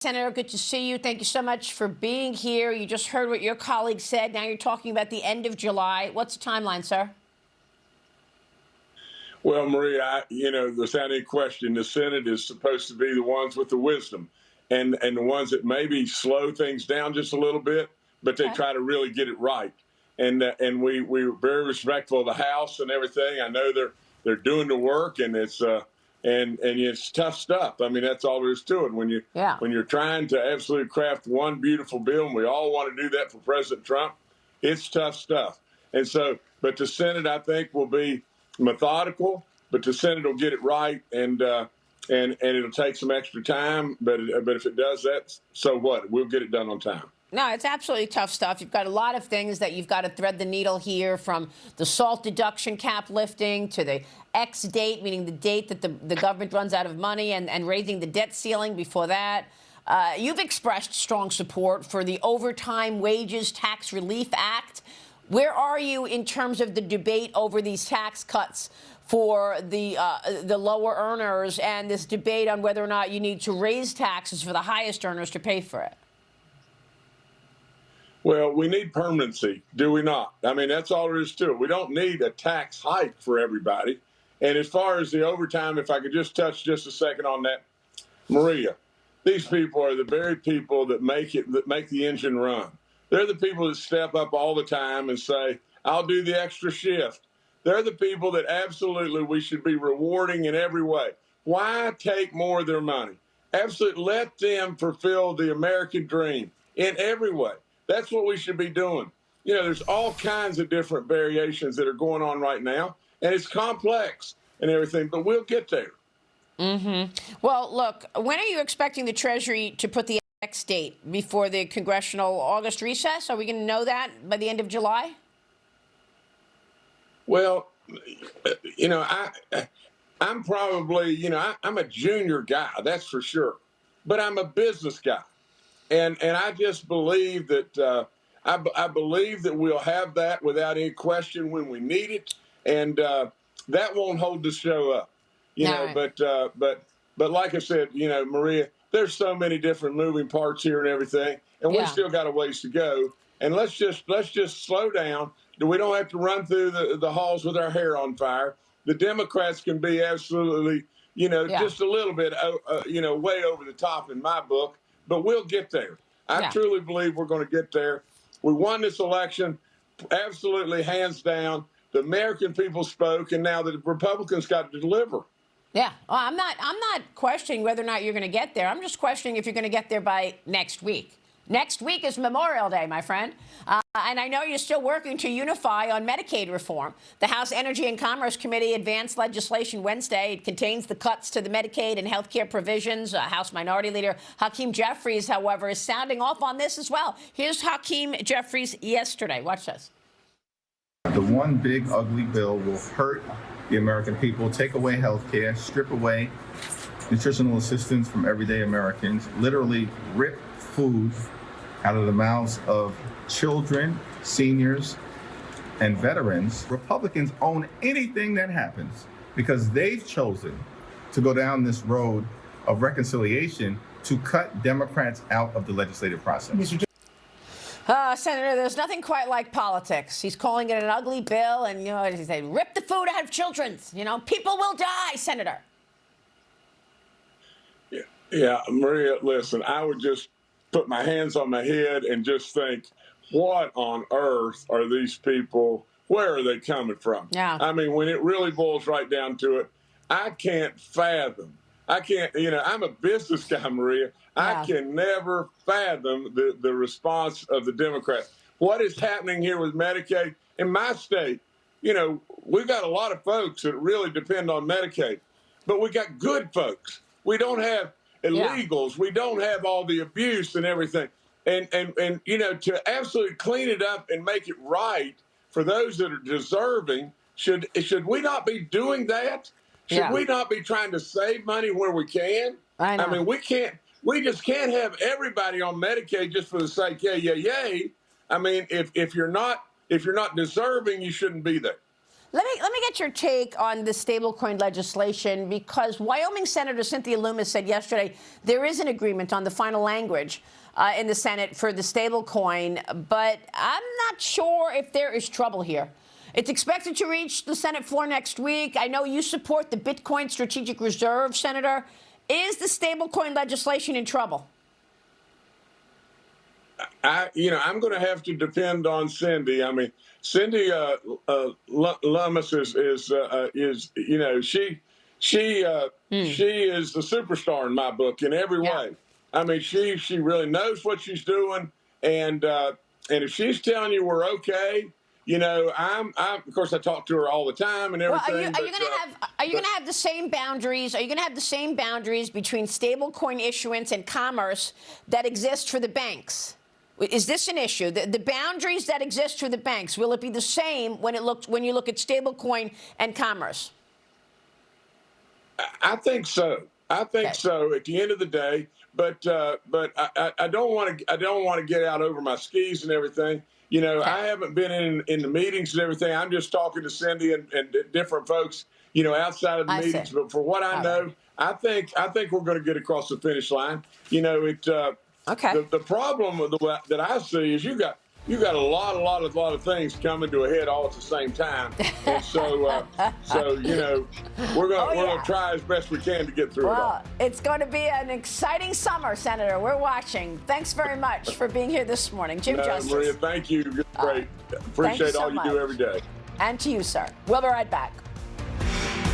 Senator, good to see you. Thank you so much for being here. You just heard what your colleague said. Now you're talking about the end of July. What's the timeline, sir? Well, Maria, without any question, the Senate is supposed to be the ones with the wisdom and the ones that maybe slow things down just a little bit, but they try to really get it right. And we're very respectful of the House and everything. I know they're doing the work, and it's it's tough stuff. I mean, that's all there is to it. When you're trying to absolutely craft one beautiful bill, and we all want to do that for President Trump, it's tough stuff. And so, but the Senate, I think, will be methodical, but the Senate will get it right, and it'll take some extra time. But if it does that, so what? We'll get it done on time. No, it's absolutely tough stuff. You've got a lot of things that you've got to thread the needle here, from the SALT deduction cap lifting to the X date, meaning the date that the government runs out of money, and raising the debt ceiling before that. You've expressed strong support for the Overtime Wages Tax Relief Act. Where are you in terms of the debate over these tax cuts for the lower earners, and this debate on whether or not you need to raise taxes for the highest earners to pay for it? Well, we need permanency, do we not? I mean, that's all there is to it. We don't need a tax hike for everybody. And as far as the overtime, if I could just touch just a second on that, Maria, these people are the very people that make the engine run. They're the people that step up all the time and say, I'll do the extra shift. They're the people that absolutely we should be rewarding in every way. Why take more of their money? Absolutely let them fulfill the American dream in every way. That's what we should be doing. There's all kinds of different variations that are going on right now, and it's complex and everything, but we'll get there. Well, look, when are you expecting the Treasury to put the X date before the congressional August recess? Are we going to know that by the end of July? Well, I'm probably, I'm a junior guy, that's for sure, but I'm a business guy. And I just believe that I believe that we'll have that without any question when we need it, and that won't hold the show up, know. But like I said, Maria, there's so many different moving parts here and everything, and we still got a ways to go. And let's just slow down. We don't have to run through the halls with our hair on fire. The Democrats can be absolutely, just a little bit, way over the top in my book. But we'll get there. I truly believe we're going to get there. We won this election, absolutely, hands down. The American people spoke, and now the Republicans got to deliver. Yeah, well, I'm not questioning whether or not you're going to get there. I'm just questioning if you're going to get there by next week. Next week is Memorial Day, my friend. And I know you're still working to unify on Medicaid reform. The House Energy and Commerce Committee advanced legislation Wednesday. It contains the cuts to the Medicaid and health care provisions. House Minority Leader Hakeem Jeffries, however, is sounding off on this as well. Here's Hakeem Jeffries yesterday. Watch this. The one big ugly bill will hurt the American people, take away health care, strip away nutritional assistance from everyday Americans, literally rip food out of the mouths of children, seniors, and veterans. Republicans own anything that happens because they've chosen to go down this road of reconciliation to cut Democrats out of the legislative process. Senator, there's nothing quite like politics. He's calling it an ugly bill, and, he said, rip the food out of children's. People will die, Senator. Yeah, Maria, listen, I would just put my hands on my head and just think, what on earth are these people? Where are they coming from? Yeah. I mean, when it really boils right down to it, I can't fathom. I'm a business guy, Maria. I can never fathom the response of the Democrats. What is happening here with Medicaid? In my state, we've got a lot of folks that really depend on Medicaid, but we got good folks. We don't have illegals. We don't have all the abuse and everything. And to absolutely clean it up and make it right for those that are deserving, should we not be doing that? Should we not be trying to save money where we can? I mean, we just can't have everybody on Medicaid just for the sake, yay. I mean, if you're not deserving, you shouldn't be there. Let me get your take on the stablecoin legislation, because Wyoming Senator Cynthia Loomis said yesterday there is an agreement on the final language in the Senate for the stablecoin, but I'm not sure if there is trouble here. It's expected to reach the Senate floor next week. I know you support the Bitcoin Strategic Reserve, Senator. Is the stablecoin legislation in trouble? I'm going to have to depend on Cindy. I mean, Cindy Lummis is she is the superstar in my book in every way. I mean, she really knows what she's doing, and if she's telling you we're okay, I'm of course I talk to her all the time and everything. Well, are you going to have the same boundaries? Are you going to have the same boundaries between stablecoin issuance and commerce that exist for the banks? Is this an issue? The boundaries that exist for the banks, will it be the same when you look at stablecoin and commerce? I think so. I think so. At the end of the day, but I don't want to get out over my skis and everything. I haven't been in the meetings and everything. I'm just talking to Cindy and different folks, outside of the meetings. But for what I know, I think we're going to get across the finish line. The problem that I see is you got a lot of things coming to a head all at the same time, and so we're gonna try as best we can to get through it all. Well, it's going to be an exciting summer, Senator. We're watching. Thanks very much for being here this morning, Jim Justice. Maria, thank you. Great. Appreciate all you do every day. And to you, sir. We'll be right back.